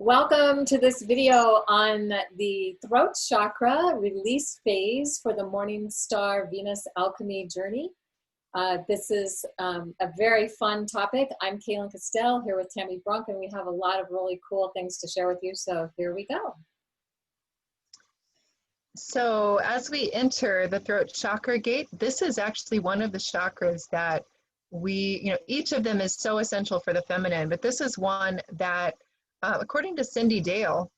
Welcome to this video on the throat chakra release phase for the Morning Star Venus Alchemy journey. This is a very fun topic. I'm Kaylin Castell here with Tammy Brunk, and we have a lot of really cool things to share with you. So here we go. So as we enter the throat chakra gate, this is actually one of the chakras that each of them is so essential for the feminine, but this is one that according to Cindy Dale,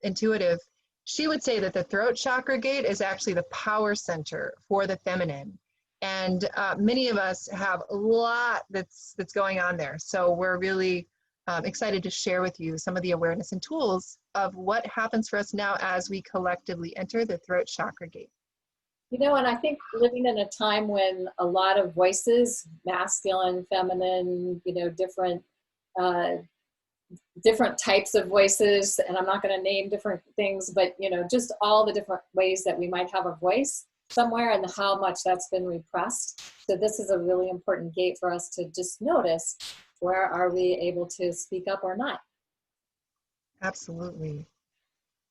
intuitive, she would say that the throat chakra gate is actually the power center for the feminine. And many of us have a lot that's going on there. So we're really excited to share with you some of the awareness and tools of what happens for us now as we collectively enter the throat chakra gate. You know, and I think living in a time when a lot of voices, masculine, feminine, different types of voices, and I'm not going to name different things, but just all the different ways that we might have a voice somewhere and how much that's been repressed. So this is a really important gate for us to just notice, where are we able to speak up or not? Absolutely.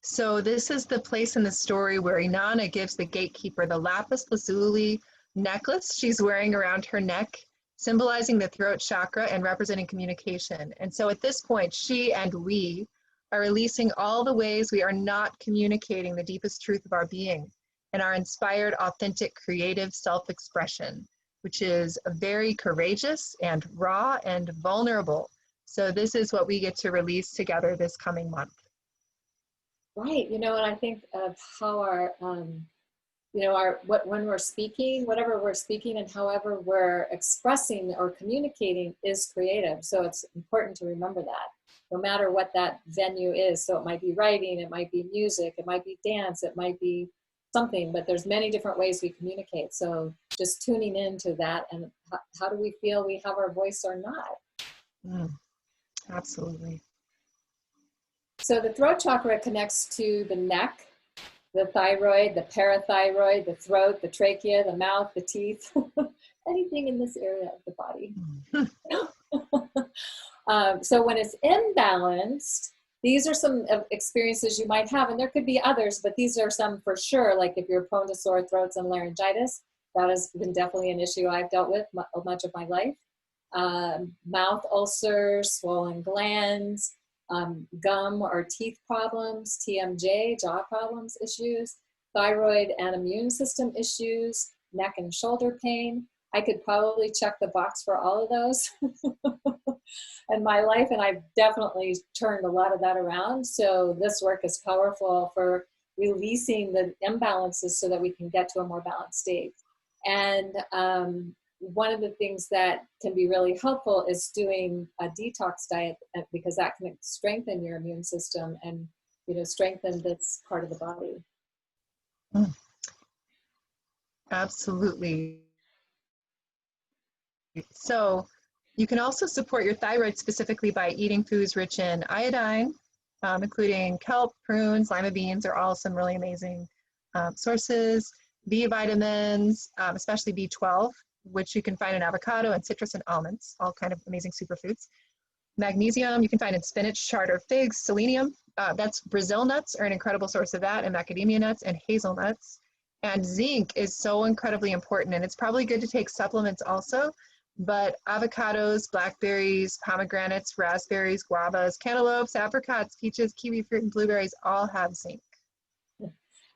So this is the place in the story where Inanna gives the gatekeeper the lapis lazuli necklace she's wearing around her neck, symbolizing the throat chakra and representing communication. And so at this point, she and we are releasing all the ways we are not communicating the deepest truth of our being and our inspired, authentic, creative self-expression, which is very courageous and raw and vulnerable. So this is what we get to release together this coming month. Right, and I think of how our when we're speaking, whatever we're speaking and however we're expressing or communicating is creative. So it's important to remember that, no matter what that venue is. So it might be writing, it might be music, it might be dance, it might be something, but there's many different ways we communicate. So just tuning into that, and how do we feel we have our voice or not? Absolutely. So the throat chakra connects to the neck, the thyroid, the parathyroid, the throat, the trachea, the mouth, the teeth, anything in this area of the body. So when it's imbalanced, these are some experiences you might have, and there could be others, but these are some for sure. Like if you're prone to sore throats and laryngitis, that has been definitely an issue I've dealt with much of my life. Mouth ulcers, swollen glands, gum or teeth problems, TMJ, jaw problems, issues, thyroid and immune system issues, neck and shoulder pain. I could probably check the box for all of those in my life, and I've definitely turned a lot of that around. So this work is powerful for releasing the imbalances so that we can get to a more balanced state. And one of the things that can be really helpful is doing a detox diet, because that can strengthen your immune system and strengthen this part of the body. Absolutely. So you can also support your thyroid specifically by eating foods rich in iodine, including kelp, prunes, lima beans are all some really amazing sources. B vitamins, especially B12, which you can find in avocado and citrus and almonds, all kind of amazing superfoods. Magnesium, you can find in spinach, charter figs. Selenium, that's Brazil nuts are an incredible source of that, and macadamia nuts and hazelnuts. And zinc is so incredibly important, and it's probably good to take supplements also, but avocados, blackberries, pomegranates, raspberries, guavas, cantaloupes, apricots, peaches, kiwi fruit, and blueberries all have zinc.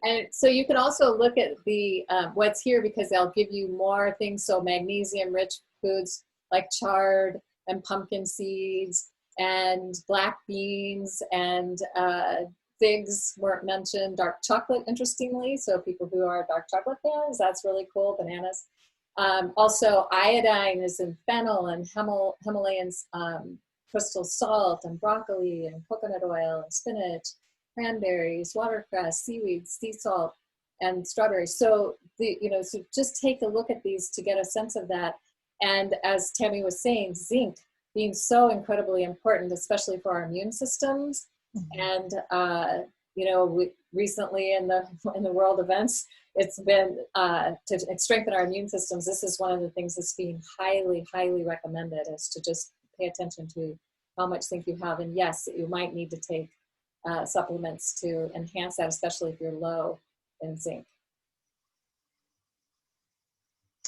And so you can also look at the what's here, because they'll give you more things. So magnesium-rich foods like chard and pumpkin seeds and black beans and figs weren't mentioned. Dark chocolate, interestingly. So people who are dark chocolate fans, that's really cool. Bananas. Also, iodine is in fennel and Himalayan crystal salt and broccoli and coconut oil and spinach, cranberries, watercress, seaweed, sea salt, and strawberries. So so just take a look at these to get a sense of that. And as Tammy was saying, zinc being so incredibly important, especially for our immune systems. And recently in the world events, it's been to strengthen our immune systems. This is one of the things that's being highly, highly recommended, is to just pay attention to how much zinc you have. And yes, you might need to take supplements to enhance that, especially if you're low in zinc.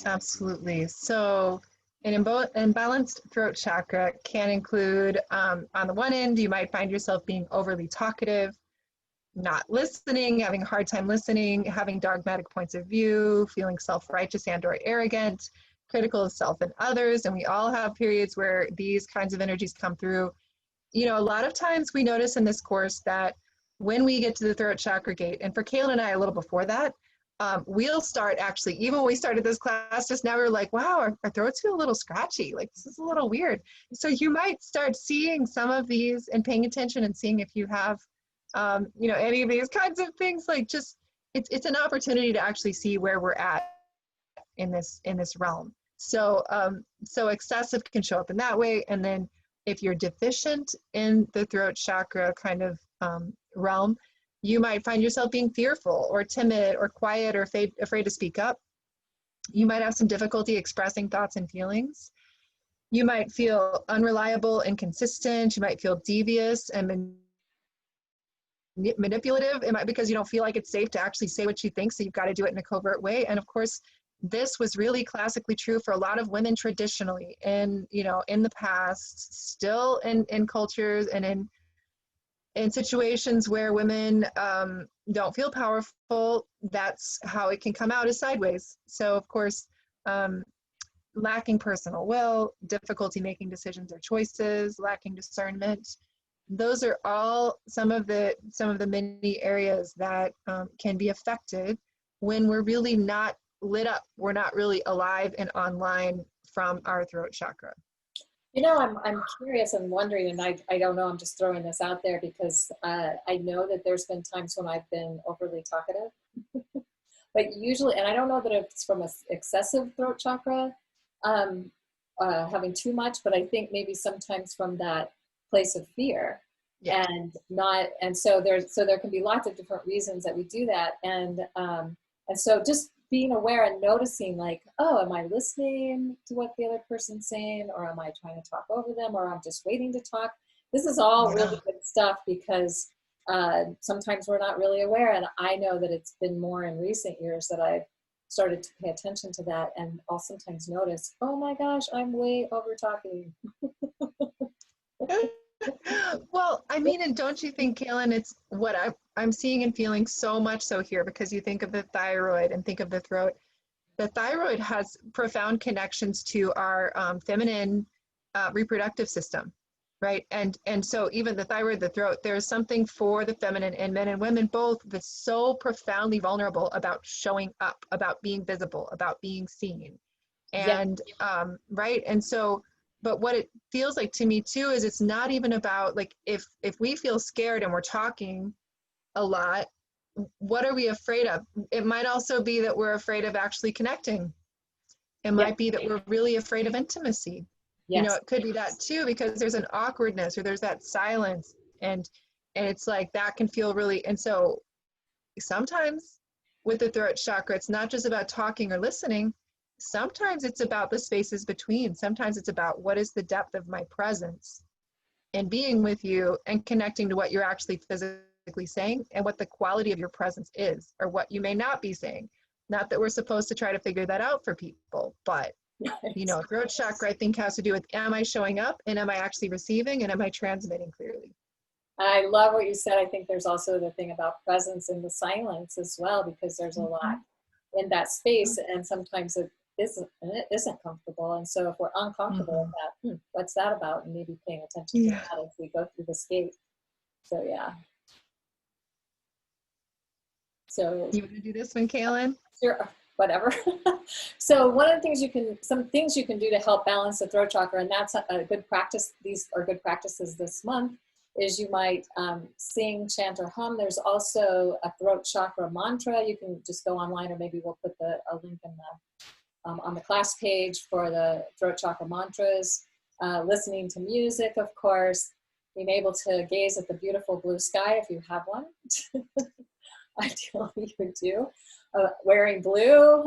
Absolutely. So an imbalanced throat chakra can include, on the one end, you might find yourself being overly talkative, not listening, having a hard time listening, having dogmatic points of view, feeling self-righteous and or arrogant, critical of self and others. And we all have periods where these kinds of energies come through. You know, a lot of times we notice in this course that when we get to the throat chakra gate, and for Kayla and I a little before that, we'll start actually, even when we started this class just now, we were like, wow, our throats feel a little scratchy. Like, this is a little weird. So you might start seeing some of these and paying attention and seeing if you have, you know, any of these kinds of things. Like, just, it's an opportunity to actually see where we're at in this realm. So, so excessive can show up in that way. And then if you're deficient in the throat chakra kind of realm, you might find yourself being fearful or timid or quiet or afraid to speak up. You might have some difficulty expressing thoughts and feelings. You might feel unreliable, inconsistent. You might feel devious and manipulative. It might be because you don't feel like it's safe to actually say what you think, so you've got to do it in a covert way. And of course, this was really classically true for a lot of women traditionally, and you know, in the past, still in cultures and in situations where women don't feel powerful. That's how it can come out, as sideways. So of course, lacking personal will, difficulty making decisions or choices, lacking discernment. Those are all some of the many areas that can be affected when we're really not lit up. We're not really alive and online from our throat chakra. You know, I'm curious and wondering, and I don't know, I'm just throwing this out there because I know that there's been times when I've been overly talkative, but usually, and I don't know that it's from an excessive throat chakra, having too much, but I think maybe sometimes from that place of fear. Yeah. And so there can be lots of different reasons that we do that. And so just being aware and noticing, like, oh, am I listening to what the other person's saying, or am I trying to talk over them, or I'm just waiting to talk? This is all really good stuff, because sometimes we're not really aware. And I know that it's been more in recent years that I've started to pay attention to that, and I'll sometimes notice, oh my gosh, I'm way over talking. Well, I mean, and don't you think, Kaylin, it's what I'm seeing and feeling so much so here, because you think of the thyroid and think of the throat. The thyroid has profound connections to our feminine reproductive system, right? And so even the thyroid, the throat, there's something for the feminine in men and women both that's so profoundly vulnerable about showing up, about being visible, about being seen. And right. And so, but what it feels like to me too is it's not even about, like, if we feel scared and we're talking a lot, what are we afraid of? It might also be that we're afraid of actually connecting. It might be that we're really afraid of intimacy. You know, it could be that too, because there's an awkwardness or there's that silence, and it's like that can feel really. And so sometimes with the throat chakra, it's not just about talking or listening. Sometimes it's about the spaces between. Sometimes it's about what is the depth of my presence and being with you and connecting to what you're actually physically saying and what the quality of your presence is, or what you may not be saying. Not that we're supposed to try to figure that out for people, but you know, throat chakra, I think, has to do with, am I showing up, and am I actually receiving, and am I transmitting clearly? I love what you said. I think there's also the thing about presence in the silence as well, because there's a lot in that space, and sometimes it isn't comfortable. And so if we're uncomfortable with that, what's that about? And maybe paying attention to that as we go through this gate. So yeah. So you want to do this one, Kaylin? Sure, whatever. So one of the things some things you can do to help balance the throat chakra, and that's a good practice. These are good practices this month. Is you might sing, chant, or hum. There's also a throat chakra mantra. You can just go online, or maybe we'll put a link in the on the class page for the throat chakra mantras. Listening to music, of course. Being able to gaze at the beautiful blue sky if you have one. ideally you would do. Wearing blue,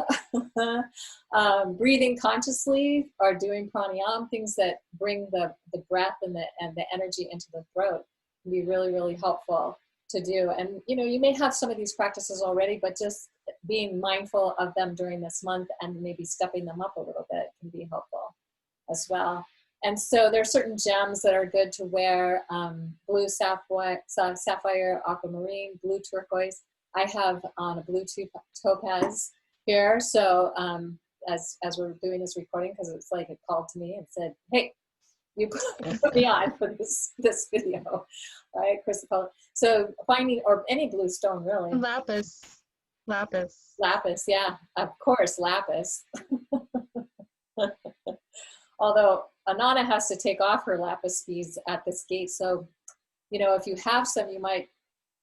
breathing consciously, or doing pranayama, things that bring the breath and the energy into the throat can be really, really helpful to do. And, you know, you may have some of these practices already, but just being mindful of them during this month and maybe stepping them up a little bit can be helpful as well. And so there are certain gems that are good to wear, blue sapphire, aquamarine, blue turquoise. I have on a blue topaz here. So as we're doing this recording, because it's like it called to me and said, hey, you put me on for this video, right? Crystal. So finding, or any blue stone really. Lapis. Lapis, yeah, of course, lapis. Although Anana has to take off her lapis beads at this gate. So, you know, if you have some, you might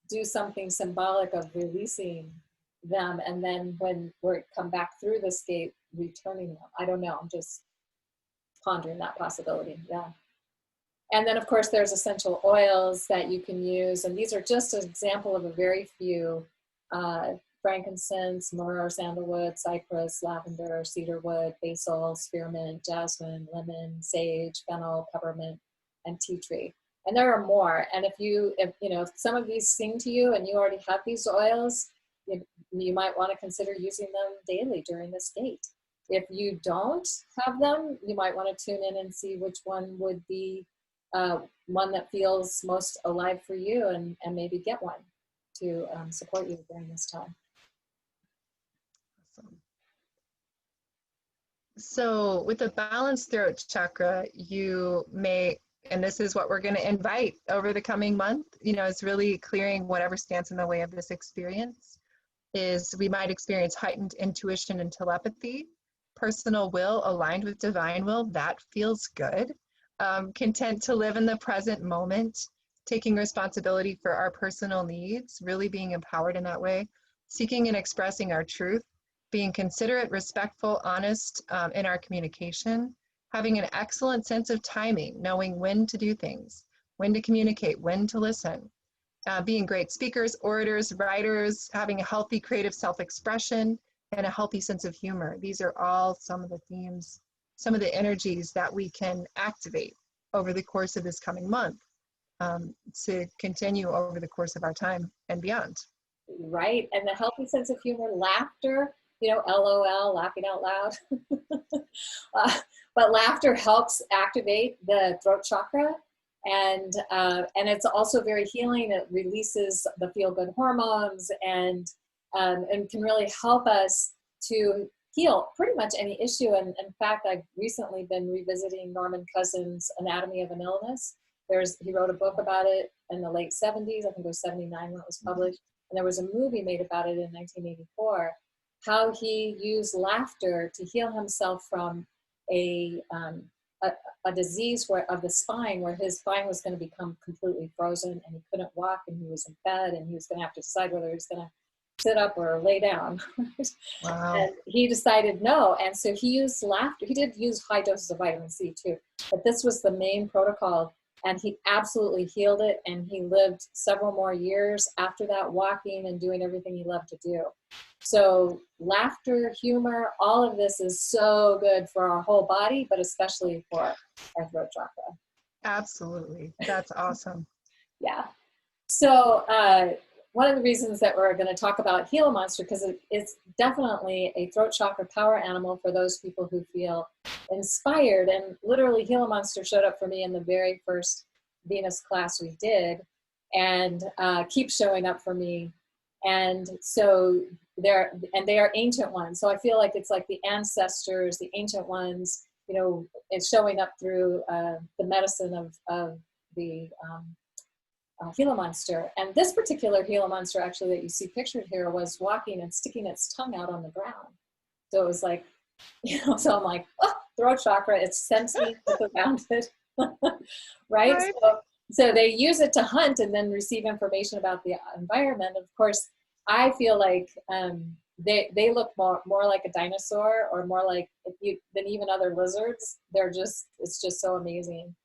do something symbolic of releasing them, and then when we come back through this gate, returning them. I don't know, I'm just pondering that possibility, yeah. And then of course there's essential oils that you can use, and these are just an example of a very few: frankincense, myrrh, sandalwood, cypress, lavender, cedarwood, basil, spearmint, jasmine, lemon, sage, fennel, peppermint, and tea tree. And there are more. And if some of these sing to you and you already have these oils, you might want to consider using them daily during this gate. If you don't have them, you might want to tune in and see which one would be one that feels most alive for you, and maybe get one to support you during this time. Awesome. So with the balanced throat chakra, you may, and this is what we're going to invite over the coming month, you know, is really clearing whatever stands in the way of this experience. Is we might experience heightened intuition and telepathy, personal will aligned with divine will, that feels good. Content to live in the present moment, taking responsibility for our personal needs, really being empowered in that way, seeking and expressing our truth, being considerate, respectful, honest in our communication, having an excellent sense of timing, knowing when to do things, when to communicate, when to listen, being great speakers, orators, writers, having a healthy creative self-expression, and a healthy sense of humor. These are all some of the themes, some of the energies that we can activate over the course of this coming month to continue over the course of our time and beyond. Right, and the healthy sense of humor, laughter, you know, LOL, laughing out loud. But laughter helps activate the throat chakra, and it's also very healing. It releases the feel-good hormones, and can really help us to heal pretty much any issue. And in fact, I've recently been revisiting Norman Cousins' Anatomy of an Illness. He wrote a book about it in the late 70s, I think it was 79 when it was published, and there was a movie made about it in 1984, how he used laughter to heal himself from a disease of the spine, where his spine was going to become completely frozen and he couldn't walk, and he was in bed and he was going to have to decide whether he was going to sit up or lay down. Wow. And he decided no, and so he used laughter. He did use high doses of vitamin C too, but this was the main protocol, and he absolutely healed it, and he lived several more years after that, walking and doing everything he loved to do. So laughter, humor, all of this is so good for our whole body, but especially for our throat chakra. Absolutely. That's awesome. Yeah. So one of the reasons that we're going to talk about Gila Monster, because it's definitely a throat chakra power animal for those people who feel inspired. And literally Gila Monster showed up for me in the very first Venus class we did, and keeps showing up for me. And so they are ancient ones. So I feel like it's like the ancestors, the ancient ones, you know, it's showing up through the medicine of the Gila monster. And this particular Gila monster, actually, that you see pictured here, was walking and sticking its tongue out on the ground. So it was like, you know, so I'm like, oh, throat chakra, it's sensing around it, right? So they use it to hunt and then receive information about the environment. Of course, I feel like they look more like a dinosaur, or more like than even other lizards. It's just so amazing.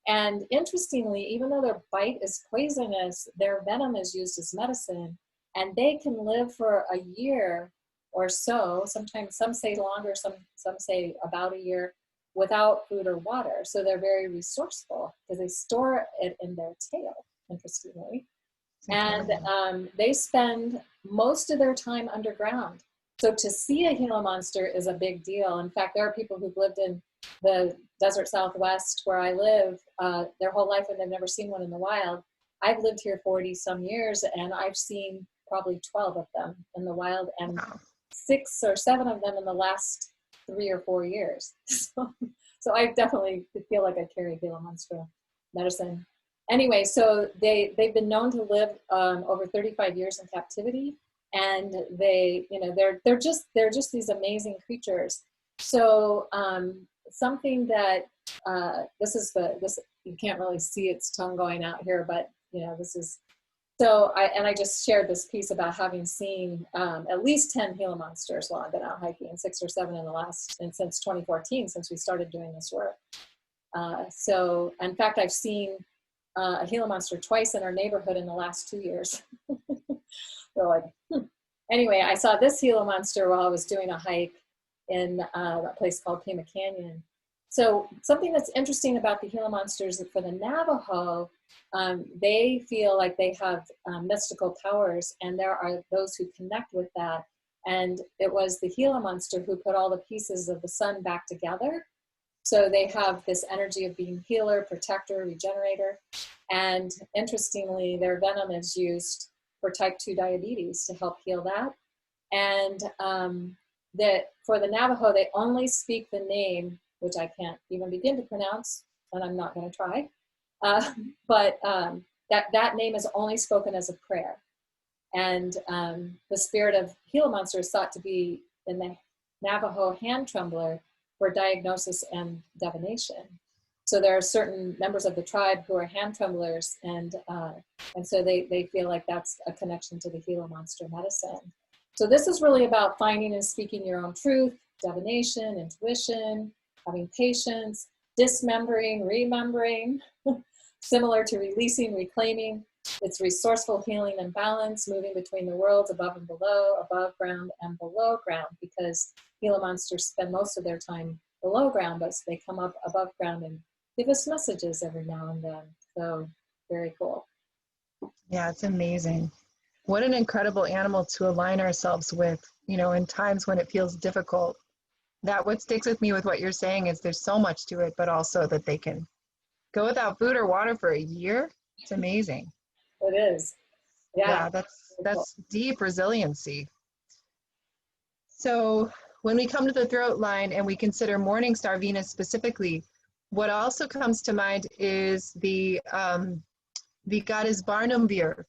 And interestingly, even though their bite is poisonous, their venom is used as medicine. and they can live for a year or so. Sometimes some say longer, some say about a year without food or water. So they're very resourceful because they store it in their tail, interestingly. And they spend most of their time underground. So to see a Gila monster is a big deal. In fact, there are people who've lived in the desert Southwest where I live their whole life and they've never seen one in the wild. I've lived here 40 some years and I've seen probably 12 of them in the wild and 6 or 7 of them in the last 3 or 4 years. So I definitely feel like I carry Gila monster medicine. Anyway, so they've been known to live over 35 years in captivity, and they're just these amazing creatures. So something that this you can't really see its tongue going out here, but this is. So I just shared this piece about having seen at least 10 Gila monsters while I've been out hiking, and 6 or 7 and since 2014, since we started doing this work. So in fact, I've seen a Gila monster twice in our neighborhood in the last 2 years. They're like, Anyway, I saw this Gila monster while I was doing a hike in a place called Pima Canyon. So something that's interesting about the Gila monsters is for the Navajo, they feel like they have mystical powers, and there are those who connect with that. And it was the Gila monster who put all the pieces of the sun back together. So they have this energy of being healer, protector, regenerator. And interestingly, their venom is used for type 2 diabetes to help heal that. And that for the Navajo, they only speak the name, which I can't even begin to pronounce, and I'm not going to try. But that name is only spoken as a prayer. And the spirit of Gila monster is thought to be in the Navajo hand trembler for diagnosis and divination. So there are certain members of the tribe who are hand tremblers, and so they feel like that's a connection to the Gila monster medicine. So this is really about finding and speaking your own truth, divination, intuition, having patience, dismembering, remembering, similar to releasing, reclaiming. It's resourceful healing and balance, moving between the worlds above and below, above ground and below ground, because Gila monsters spend most of their time below ground, but they come up above ground and give us messages every now and then. So very cool. Yeah, it's amazing. What an incredible animal to align ourselves with, in times when it feels difficult. That what sticks with me with what you're saying is there's so much to it, but also that they can go without food or water for a year. It's amazing. It is. Yeah, that's deep resiliency. So when we come to the throat line and we consider Morningstar Venus specifically, what also comes to mind is the goddess Barnumvir,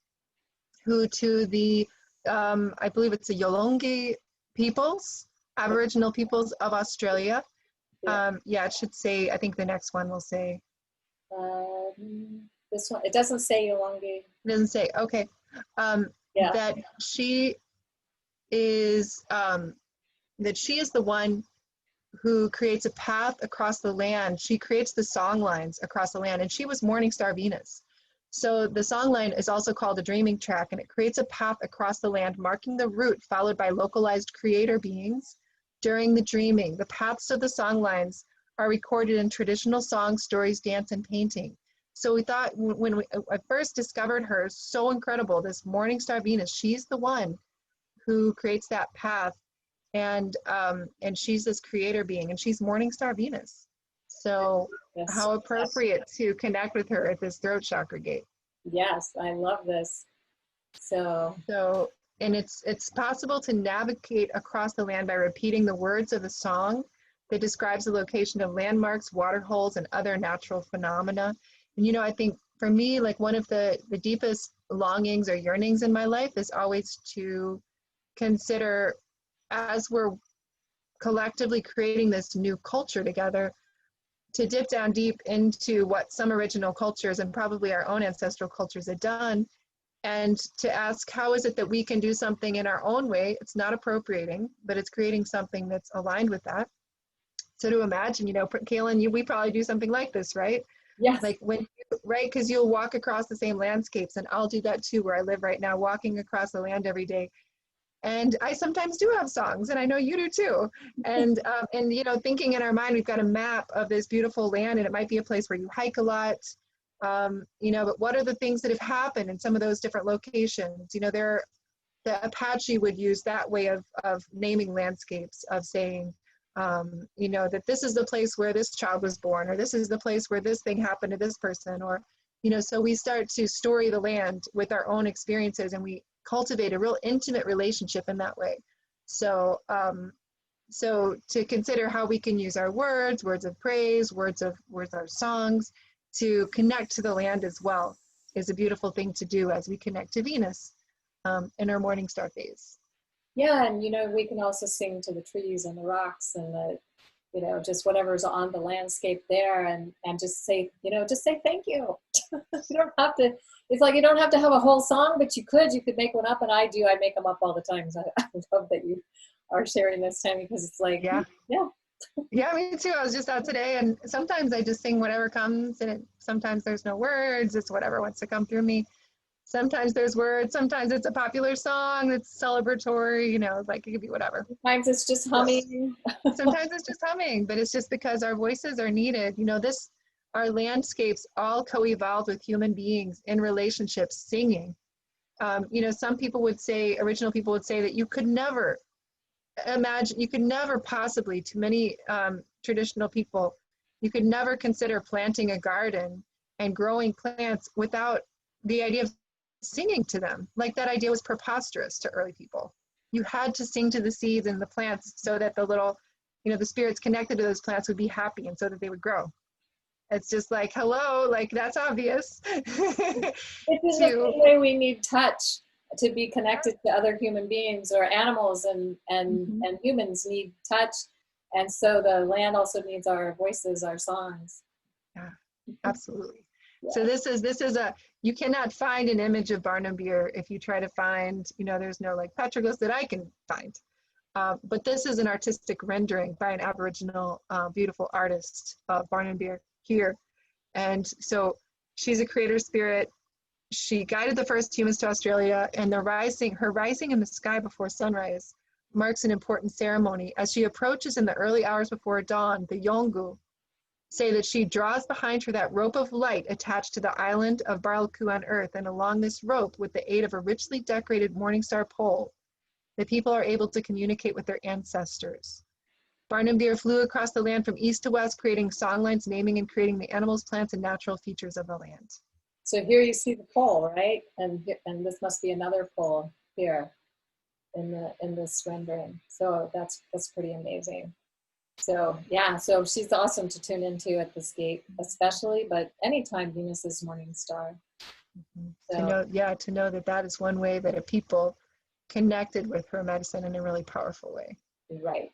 who to the, I believe it's the Yolngu peoples, Aboriginal peoples of Australia. It should say, I think the next one will say. This one, it doesn't say Yolngu. It doesn't say, okay. That she is the one who creates a path across the land. She creates the song lines across the land, and she was Morningstar Venus. So the song line is also called a dreaming track, and it creates a path across the land, marking the route followed by localized creator beings during the dreaming. The paths of the song lines are recorded in traditional songs, stories, dance, and painting. So we thought when I first discovered her, so incredible, this Morningstar Venus, she's the one who creates that path. And she's this creator being, and she's Morningstar Venus. So how appropriate to connect with her at this throat chakra gate. Yes, I love this. So and it's possible to navigate across the land by repeating the words of the song that describes the location of landmarks, water holes, and other natural phenomena. And I think for me, like one of the deepest longings or yearnings in my life is always to consider, as we're collectively creating this new culture together, to dip down deep into what some original cultures and probably our own ancestral cultures had done, and to ask, how is it that we can do something in our own way? It's not appropriating, but it's creating something that's aligned with that. So to imagine, Kaylin, we probably do something like this, right? Yes. Like when right? Because you'll walk across the same landscapes, and I'll do that too, where I live right now, walking across the land every day. And I sometimes do have songs, and I know you do too. And you know, thinking in our mind, we've got a map of this beautiful land, and it might be a place where you hike a lot, you know, but what are the things that have happened in some of those different locations? You know, the Apache would use that way of naming landscapes, of saying, you know, that this is the place where this child was born, or this is the place where this thing happened to this person, or, you know, so we start to story the land with our own experiences, and we cultivate a real intimate relationship in that way. So, so to consider how we can use our words of praise, words our songs, to connect to the land as well, is a beautiful thing to do as we connect to Venus in our morning star phase. Yeah, and you know, we can also sing to the trees and the rocks and the, you know, just whatever's on the landscape there, and just say, you know, just say thank you. You don't have to, it's like you don't have to have a whole song, but you could make one up, and I make them up all the time. So I love that you are sharing this time, because it's like, yeah. Yeah, me too. I was just out today, and sometimes I just sing whatever comes, and sometimes there's no words, it's whatever wants to come through me. Sometimes there's words, sometimes it's a popular song that's celebratory, you know, like it could be whatever. Sometimes it's just humming. Sometimes it's just humming, but it's just because our voices are needed. You know, our landscapes all co-evolved with human beings in relationships singing. You know, original people would say that you could never possibly, to many traditional people, you could never consider planting a garden and growing plants without the idea of singing to them. Like, that idea was preposterous to early people. You had to sing to the seeds and the plants so that the little, you know, the spirits connected to those plants would be happy, and so that they would grow. It's just like, hello, like, that's obvious. It's the same way we need touch to be connected to other human beings, or animals and humans need touch. And so the land also needs our voices, our songs. Yeah, absolutely. Yeah. So this is you cannot find an image of Barnum Beer if you try to find, you know, there's no like petroglyphs that I can find. But this is an artistic rendering by an Aboriginal beautiful artist of Barnum Beer here. And so she's a creator spirit. She guided the first humans to Australia, and her rising in the sky before sunrise marks an important ceremony. As she approaches in the early hours before dawn, the Yolngu say that she draws behind her that rope of light attached to the island of Baralku on Earth, and along this rope, with the aid of a richly decorated morning star pole, the people are able to communicate with their ancestors. Barnum Deer flew across the land from east to west, creating songlines, naming and creating the animals, plants, and natural features of the land. So here you see the pole, right? And this must be another pole here in this rendering. So that's pretty amazing. So yeah, so she's awesome to tune into at this gate, especially, but anytime Venus is morning star. Mm-hmm. So, to know that is one way that a people connected with her medicine in a really powerful way. Right.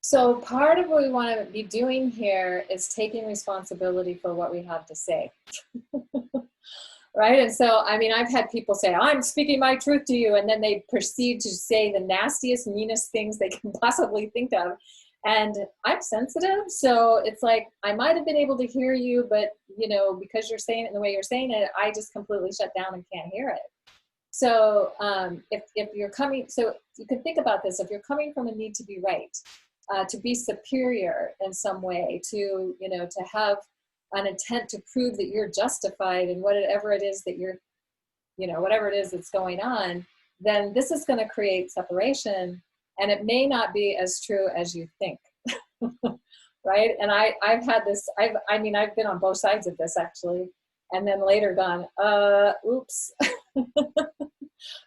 So part of what we want to be doing here is taking responsibility for what we have to say. Right? And so, I mean, I've had people say, I'm speaking my truth to you, and then they proceed to say the nastiest, meanest things they can possibly think of. And I'm sensitive, so it's like, I might have been able to hear you, but, you know, because you're saying it the way you're saying it, I just completely shut down and can't hear it. So if you're coming, so you can think about this, if you're coming from a need to be right, to be superior in some way, to, you know, to have an intent to prove that you're justified in whatever it is that you're, you know, whatever it is that's going on, then this is going to create separation, and it may not be as true as you think. Right? And I've had this, I mean, I've been on both sides of this actually, and then later gone, oops,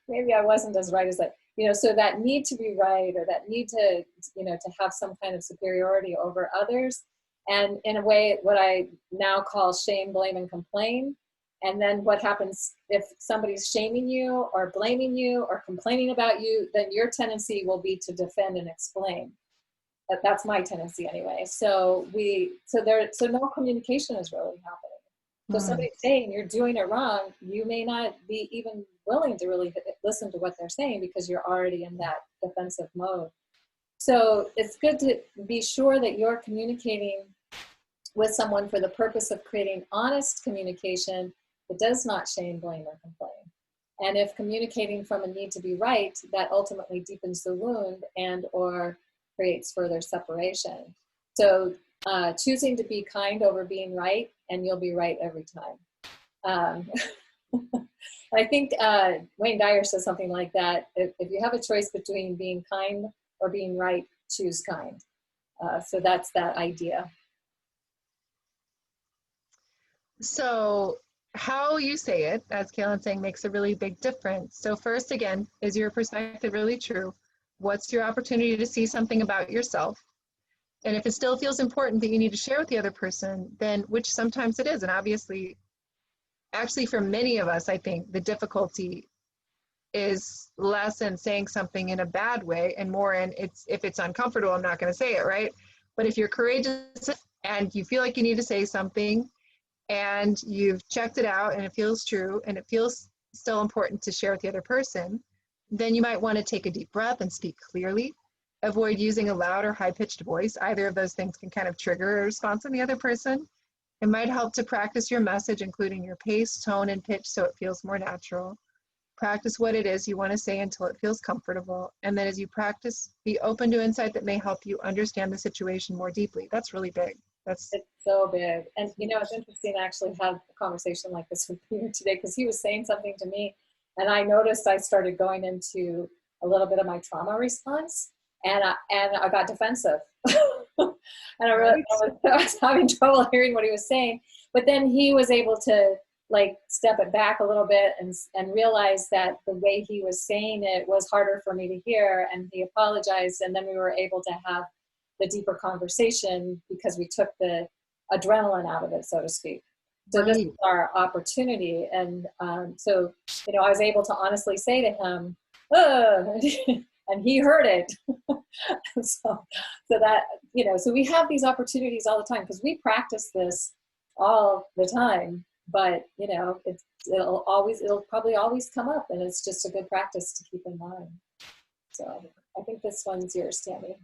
maybe I wasn't as right as that. You know, so that need to be right, or that need to, you know, to have some kind of superiority over others. And in a way, what I now call shame, blame, and complain. And then what happens if somebody's shaming you or blaming you or complaining about you, then your tendency will be to defend and explain. That's my tendency anyway. So no communication is really happening. So somebody's saying you're doing it wrong, you may not be even willing to really listen to what they're saying because you're already in that defensive mode. So it's good to be sure that you're communicating with someone for the purpose of creating honest communication that does not shame, blame, or complain. And if communicating from a need to be right, that ultimately deepens the wound and or creates further separation. So choosing to be kind over being right, and you'll be right every time. I think Wayne Dyer says something like that. If you have a choice between being kind or being right, choose kind. So that's that idea. So how you say it, as Kaylin's saying, makes a really big difference. So first, again, is your perspective really true? What's your opportunity to see something about yourself? And if it still feels important that you need to share with the other person, then, which sometimes it is, and obviously, actually for many of us, I think the difficulty is less in saying something in a bad way and more in if it's uncomfortable, I'm not going to say it, right? But if you're courageous and you feel like you need to say something and you've checked it out and it feels true and it feels still important to share with the other person, then you might want to take a deep breath and speak clearly. Avoid using a loud or high-pitched voice. Either of those things can kind of trigger a response in the other person. It might help to practice your message, including your pace, tone, and pitch, so it feels more natural. Practice what it is you want to say until it feels comfortable. And then as you practice, be open to insight that may help you understand the situation more deeply. That's really big. It's so big. And you know, it's interesting to actually have a conversation like this with Peter today, because he was saying something to me and I noticed I started going into a little bit of my trauma response, and I got defensive. And I was having trouble hearing what he was saying. But then he was able to like step it back a little bit and realize that the way he was saying it was harder for me to hear, and he apologized, and then we were able to have the deeper conversation because we took the adrenaline out of it, so to speak. So this is our opportunity. And so, you know, I was able to honestly say to him, and he heard it. so that, you know, so we have these opportunities all the time because we practice this all the time, but you know, it'll probably always come up, and it's just a good practice to keep in mind. So I think this one's yours, Tammy.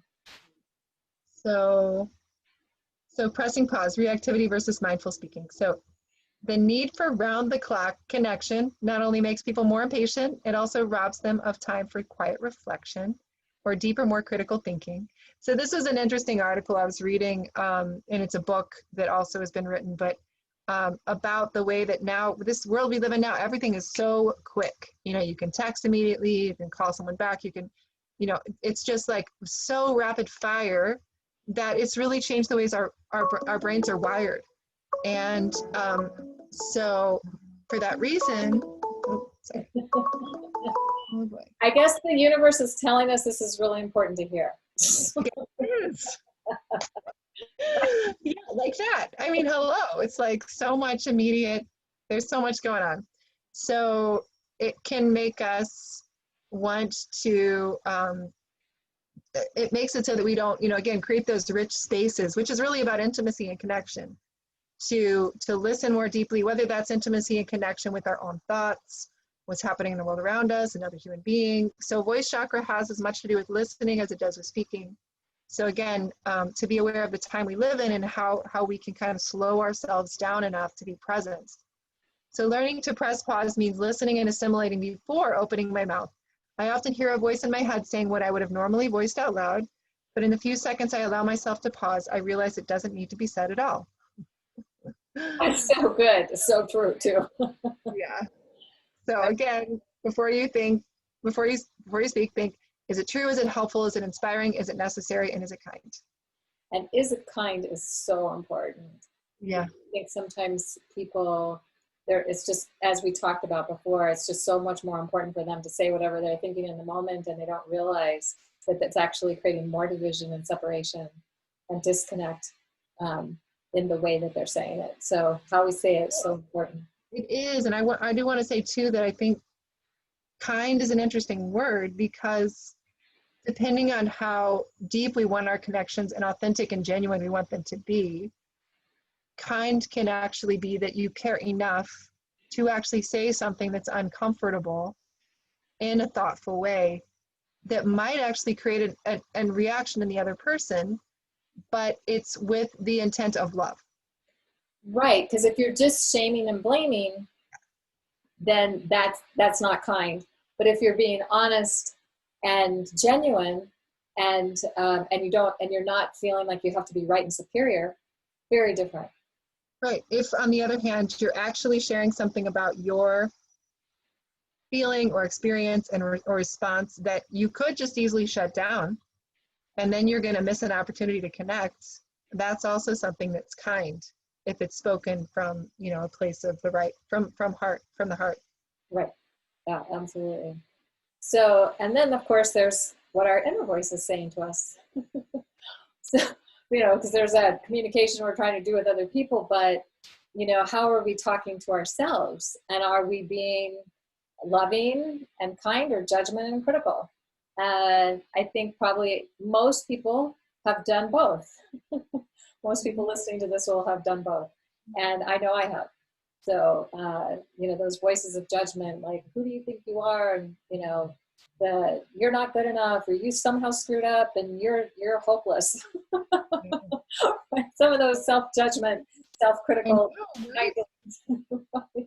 So pressing pause, reactivity versus mindful speaking. So the need for round-the-clock connection not only makes people more impatient, it also robs them of time for quiet reflection or deeper, more critical thinking. So this was an interesting article I was reading, and it's a book that also has been written, but about the way that now, this world we live in now, everything is so quick. You know, you can text immediately, you can call someone back, you can, you know, it's just like so rapid fire that it's really changed the ways our brains are wired. And so for that reason, sorry. Oh boy. I guess the universe is telling us this is really important to hear. Yeah, like that. I mean, hello. It's like so much immediate. There's so much going on. So it can make us want to, it makes it so that we don't, you know, again, create those rich spaces, which is really about intimacy and connection, to listen more deeply, whether that's intimacy and connection with our own thoughts, what's happening in the world around us, another human being. So voice chakra has as much to do with listening as it does with speaking. So again, to be aware of the time we live in and how we can kind of slow ourselves down enough to be present. So learning to press pause means listening and assimilating before opening my mouth. I often hear a voice in my head saying what I would have normally voiced out loud, but in the few seconds I allow myself to pause, I realize it doesn't need to be said at all. That's so good. It's so true too. Yeah. So again, before you speak, think, is it true? Is it helpful? Is it inspiring? Is it necessary? And is it kind? And is it kind is so important. Yeah. I think sometimes people, it's just, as we talked about before, it's just so much more important for them to say whatever they're thinking in the moment, and they don't realize that that's actually creating more division and separation and disconnect in the way that they're saying it. So how we say it is so important. It is. And I do want to say too that I think kind is an interesting word, because depending on how deep we want our connections and authentic and genuine we want them to be, kind can actually be that you care enough to actually say something that's uncomfortable in a thoughtful way that might actually create a reaction in the other person, but it's with the intent of love. Right, because if you're just shaming and blaming, then that's not kind. But if you're being honest and genuine, and you don't, and you're not feeling like you have to be right and superior, very different. Right. If, on the other hand, you're actually sharing something about your feeling or experience and or response that you could just easily shut down, and then you're going to miss an opportunity to connect, that's also something that's kind if it's spoken from, you know, a place of the right, from the heart. Right. Yeah, absolutely. So, and then of course there's what our inner voice is saying to us. So, you know, because there's that communication we're trying to do with other people, but, you know, how are we talking to ourselves? And are we being loving and kind, or judgment and critical? And I think probably most people have done both. Most people listening to this will have done both. And I know I have. So, you know, those voices of judgment, like, who do you think you are? And, you know, you're not good enough, or you somehow screwed up and you're hopeless. Some of those self-judgment, self-critical. Right?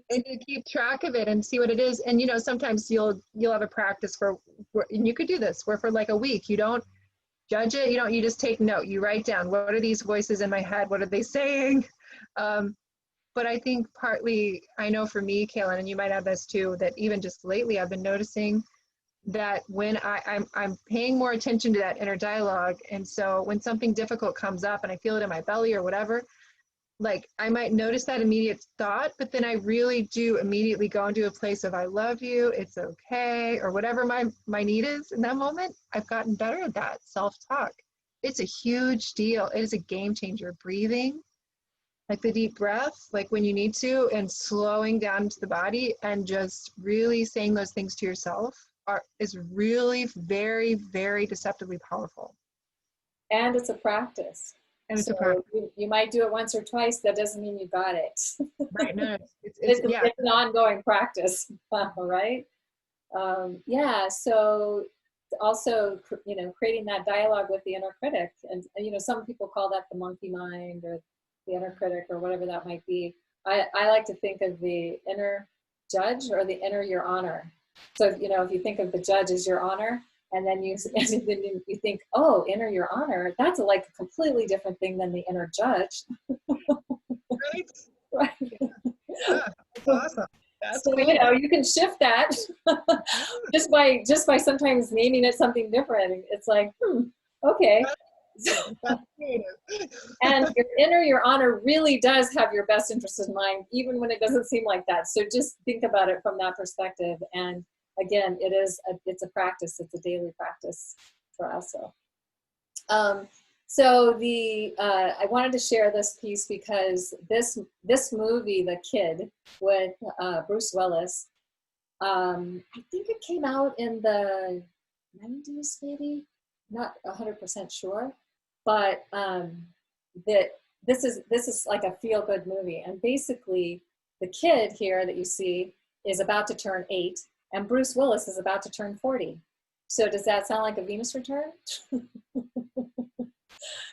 And you keep track of it and see what it is. And, you know, sometimes you'll have a practice and you could do this, where for like a week, you don't judge it. You just take note, you write down, what are these voices in my head? What are they saying? But I think partly, I know for me, Kaylin, and you might have this too, that even just lately, I've been noticing that when I'm paying more attention to that inner dialogue. And so when something difficult comes up and I feel it in my belly or whatever, like I might notice that immediate thought, but then I really do immediately go into a place of, I love you, it's okay, or whatever my need is in that moment. I've gotten better at that self-talk. It's a huge deal. It is a game changer. Breathing, like the deep breath, like when you need to, and slowing down into the body and just really saying those things to yourself is really very, very deceptively powerful. And it's a practice. And it's So a practice. you might do it once or twice. That doesn't mean you got it. Right. No, It's yeah. an ongoing practice, right? Yeah. So also, you know, creating that dialogue with the inner critic, and you know, some people call that the monkey mind, or the inner critic, or whatever that might be. I like to think of the inner judge, or the inner your honor. So, you know, if you think of the judge as your honor, and then you think, oh, inner your honor, that's like a completely different thing than the inner judge. Right. Right. Yeah, that's awesome. That's So, cool. you know, you can shift that just by sometimes naming it something different. It's like, okay. That's creative. And your inner your honor really does have your best interest in mind, even when it doesn't seem like that. So just think about it from that perspective. And again, it's a practice. It's a daily practice for us. So I wanted to share this piece because this movie, The Kid, with Bruce Willis, I think it came out in the 90s, maybe, not 100% sure, but that this is like a feel-good movie. And basically, the kid here that you see is about to turn 8, and Bruce Willis is about to turn 40. So does that sound like a Venus return?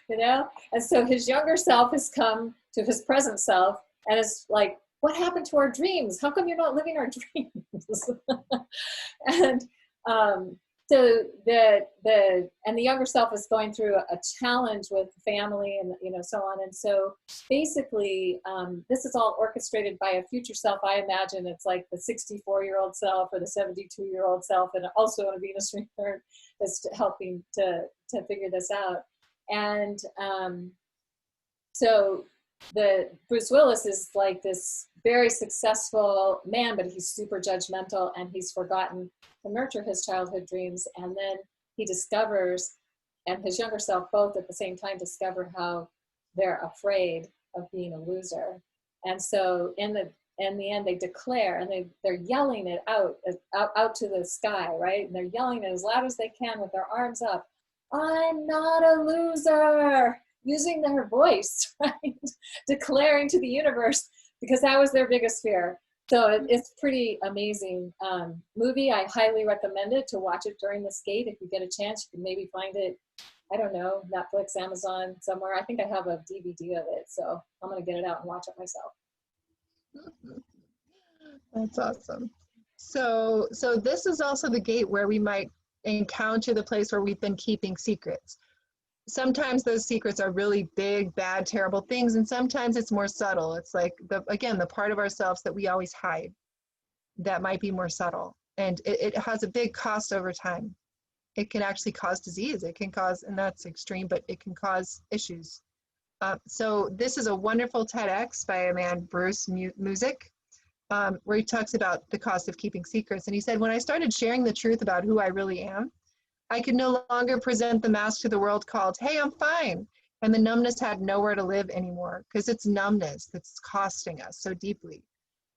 You know? And so his younger self has come to his present self and is like, what happened to our dreams? How come you're not living our dreams? And so the younger self is going through a challenge with family, and you know, so on. And so basically, this is all orchestrated by a future self. I imagine it's like the 64-year-old self or the 72-year-old self, and also in a Venus return is helping to figure this out. And so the Bruce Willis is like this very successful man, but he's super judgmental, and he's forgotten to nurture his childhood dreams. And then he discovers, and his younger self both at the same time discover how they're afraid of being a loser. And so in the end, they declare, and they're yelling it out to the sky, right? And they're yelling it as loud as they can with their arms up. I'm not a loser, using their voice, right? Declaring to the universe, because that was their biggest fear. So it's pretty amazing movie. I highly recommend it, to watch it during the skate. If you get a chance, you can maybe find it I don't know, Netflix, Amazon, somewhere. I think I have a DVD of it, so I'm going to get it out and watch it myself. That's awesome. So this is also the gate where we might encounter the place where we've been keeping secrets. Sometimes those secrets are really big, bad, terrible things, and sometimes it's more subtle. It's like, again, the part of ourselves that we always hide that might be more subtle. And it has a big cost over time. It can actually cause disease. It can cause, and that's extreme, but it can cause issues. So this is a wonderful TEDx by a man, Bruce Music, where he talks about the cost of keeping secrets. And he said, when I started sharing the truth about who I really am, I could no longer present the mask to the world called, hey, I'm fine. And the numbness had nowhere to live anymore, because it's numbness that's costing us so deeply.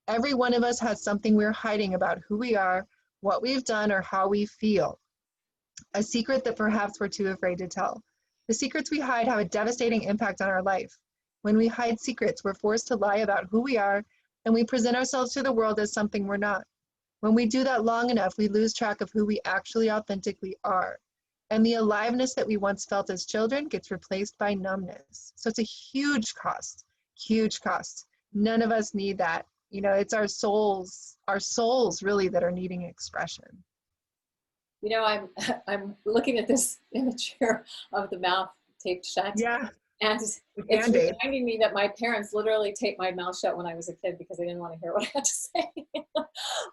Every one of us has something we're hiding about who we are, what we've done, or how we feel. A secret that perhaps we're too afraid to tell. The secrets we hide have a devastating impact on our life. When we hide secrets, we're forced to lie about who we are, and we present ourselves to the world as something we're not. When we do that long enough, we lose track of who we actually authentically are. And the aliveness that we once felt as children gets replaced by numbness. So it's a huge cost, huge cost. None of us need that. You know, it's our souls really that are needing expression. You know, I'm looking at this image here of the mouth taped shut. Yeah. And it's reminding me that my parents literally taped my mouth shut when I was a kid because they didn't want to hear what I had to say.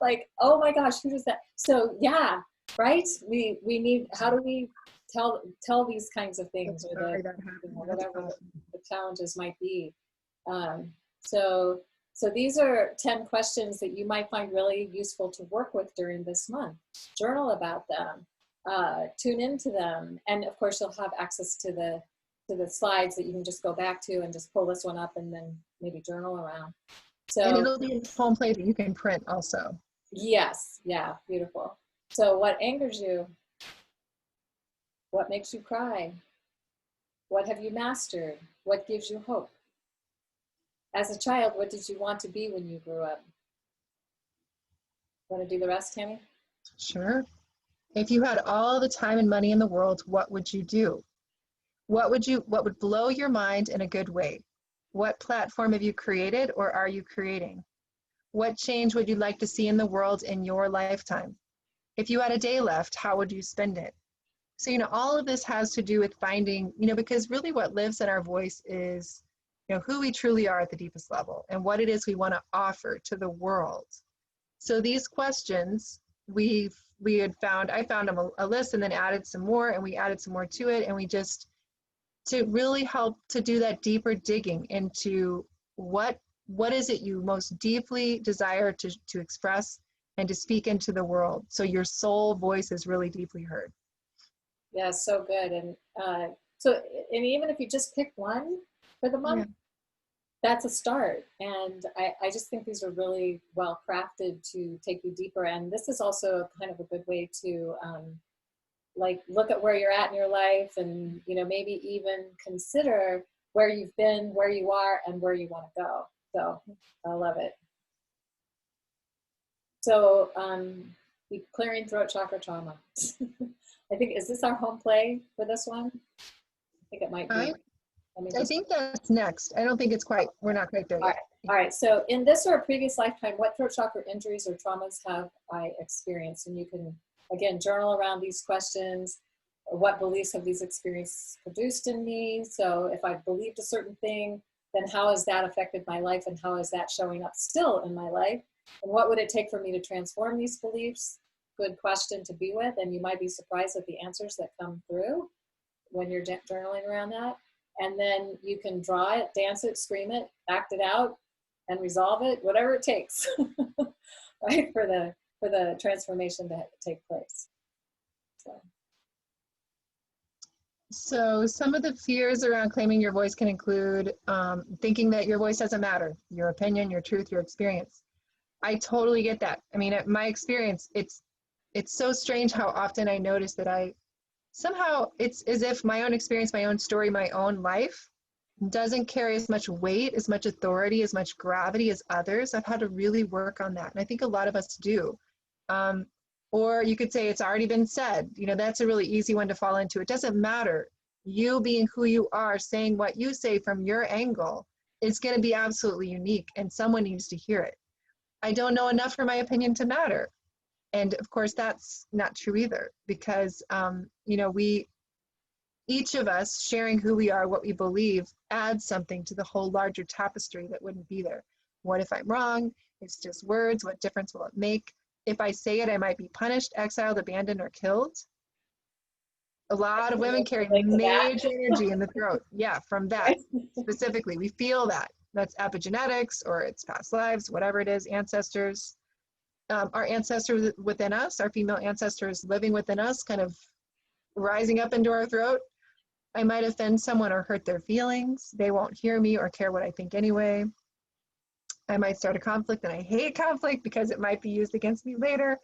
Like, oh my gosh, who does that? So yeah, right? We need, how do we tell these kinds of things, or whatever the challenges might be. So these are 10 questions that you might find really useful to work with during this month. Journal about them, tune into them, and of course you'll have access to the slides that you can just go back to and just pull this one up and then maybe journal around. So, and it'll be a home plate that you can print also. Yes, yeah, beautiful. So what angers you? What makes you cry? What have you mastered? What gives you hope? As a child, what did you want to be when you grew up? Want to do the rest, Tammy? Sure. If you had all the time and money in the world, what would you do? What would blow your mind in a good way? What platform have you created or are you creating? What change would you like to see in the world in your lifetime? If you had a day left, how would you spend it? So, you know, all of this has to do with finding, you know, because really what lives in our voice is, you know, who we truly are at the deepest level and what it is we want to offer to the world. So these questions, I found them a list and then added some more, and we added some more to it, and we just, to really help to do that deeper digging into what is it you most deeply desire to express and to speak into the world, so your soul voice is really deeply heard. Yeah, so good. And and even if you just pick one for the month, that's a start. And I just think these are really well crafted to take you deeper. And this is also kind of a good way to like look at where you're at in your life, and you know, maybe even consider where you've been, where you are, and where you want to go. So I love it. So the clearing throat chakra trauma. I think, is this our home play for this one? I think it might be. I think that's next. I don't think it's quite, we're not quite there yet. All right, so in this or a previous lifetime, what throat chakra injuries or traumas have I experienced? And you can, again, journal around these questions. What beliefs have these experiences produced in me? So if I've believed a certain thing, then how has that affected my life, and how is that showing up still in my life? And what would it take for me to transform these beliefs? Good question to be with, and you might be surprised at the answers that come through when you're journaling around that. And then you can draw it, dance it, scream it, act it out, and resolve it, whatever it takes, right, for the transformation to take place. So some of the fears around claiming your voice can include thinking that your voice doesn't matter, your opinion, your truth, your experience. I totally get that. I mean, my experience, it's so strange how often I notice that somehow it's as if my own experience, my own story, my own life doesn't carry as much weight, as much authority, as much gravity as others. I've had to really work on that. And I think a lot of us do. Or you could say it's already been said. You know, that's a really easy one to fall into. It doesn't matter. you being who you are, saying what you say from your angle, is going to be absolutely unique, and someone needs to hear it. I don't know enough for my opinion to matter. And of course, that's not true either, because, you know, each of us sharing who we are, what we believe, adds something to the whole larger tapestry that wouldn't be there. What if I'm wrong? It's just words. What difference will it make? If I say it, I might be punished, exiled, abandoned, or killed. A lot of women carry major energy in the throat. Yeah, from that specifically. We feel that. That's epigenetics, or it's past lives, whatever it is, ancestors. Our ancestors within us, our female ancestors living within us, kind of rising up into our throat. I might offend someone or hurt their feelings. They won't hear me or care what I think anyway. I might start a conflict, and I hate conflict because it might be used against me later.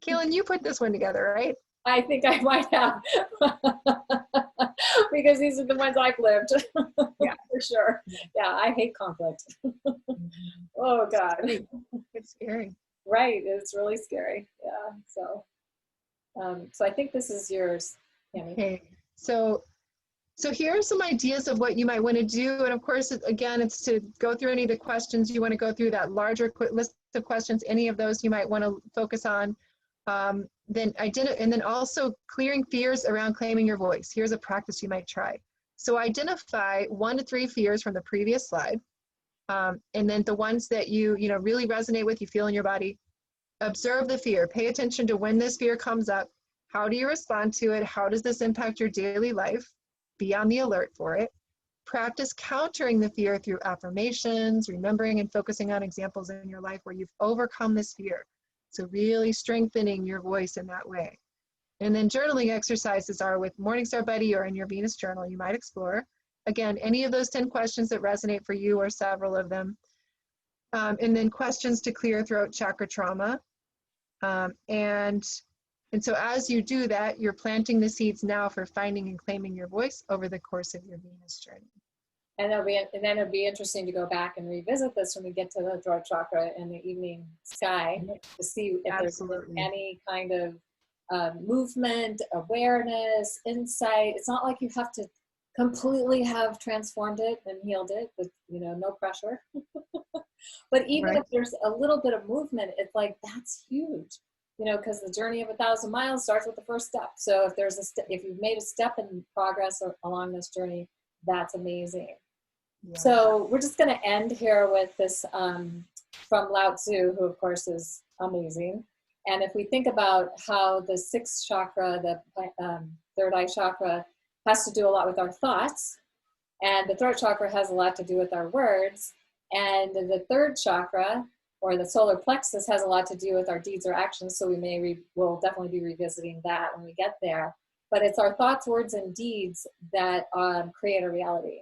Kaylin, you put this one together, right? I think I might have, because these are the ones I've lived. Yeah, for sure. Yeah, I hate conflict. Oh God, it's scary. Right, it's really scary. Yeah. So I think this is yours, Tammy. Okay. So here are some ideas of what you might want to do. And of course, again, it's to go through any of the questions you want to go through, that larger list of questions, any of those you might want to focus on. Then also clearing fears around claiming your voice. Here's a practice you might try. So identify 1 to 3 fears from the previous slide. And then the ones that you really resonate with, you feel in your body. Observe the fear. Pay attention to when this fear comes up. How do you respond to it? How does this impact your daily life? Be on the alert for it. Practice countering the fear through affirmations, remembering and focusing on examples in your life where you've overcome this fear. So really strengthening your voice in that way. And then journaling exercises are with Morningstar Buddy or in your Venus journal you might explore. Again, any of those 10 questions that resonate for you or several of them. And then questions to clear throat chakra trauma. And so as you do that, you're planting the seeds now for finding and claiming your voice over the course of your Venus journey. And then it'll be interesting to go back and revisit this when we get to the throat chakra in the evening sky, to see if there's any kind of movement, awareness, insight. It's not like you have to completely have transformed it and healed it, with no pressure. But even if there's a little bit of movement, it's like, that's huge, because the journey of 1,000 miles starts with the first step. So if there's if you've made a step in progress along this journey, that's amazing. Yeah. So we're just going to end here with this from Lao Tzu, who of course is amazing. And if we think about how the 6th chakra, the third eye chakra, has to do a lot with our thoughts, and the throat chakra has a lot to do with our words, and the 3rd chakra, or the solar plexus, has a lot to do with our deeds or actions. So we'll definitely be revisiting that when we get there. But it's our thoughts, words, and deeds that create a reality.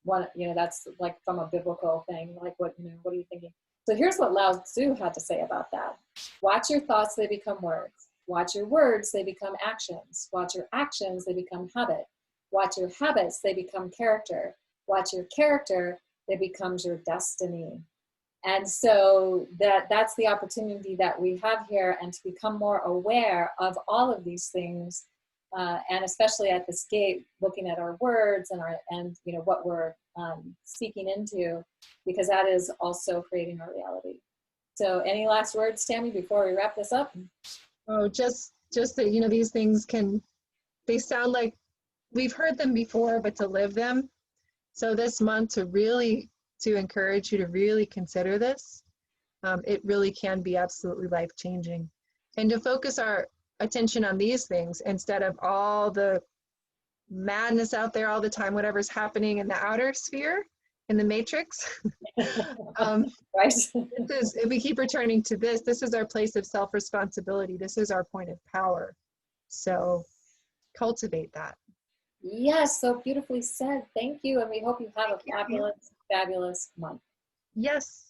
That's like from a biblical thing, like what are you thinking? So here's what Lao Tzu had to say about that. Watch your thoughts, they become words. Watch your words, they become actions. Watch your actions, they become habit. Watch your habits, they become character. Watch your character, it becomes your destiny. And so that's the opportunity that we have here, and to become more aware of all of these things, and especially at this gate, looking at our words and what we're speaking into, because that is also creating our reality. So any last words, Tammy, before we wrap this up? Oh, just that, these things they sound like we've heard them before, but to live them. So this month, to encourage you to really consider this, it really can be absolutely life-changing. And to focus our attention on these things instead of all the madness out there all the time, whatever's happening in the outer sphere, in the matrix. Right. If we keep returning to this is our place of self-responsibility. This is our point of power. So cultivate that. Yes, so beautifully said. Thank you. And we hope you have a fabulous, fabulous month. Yes.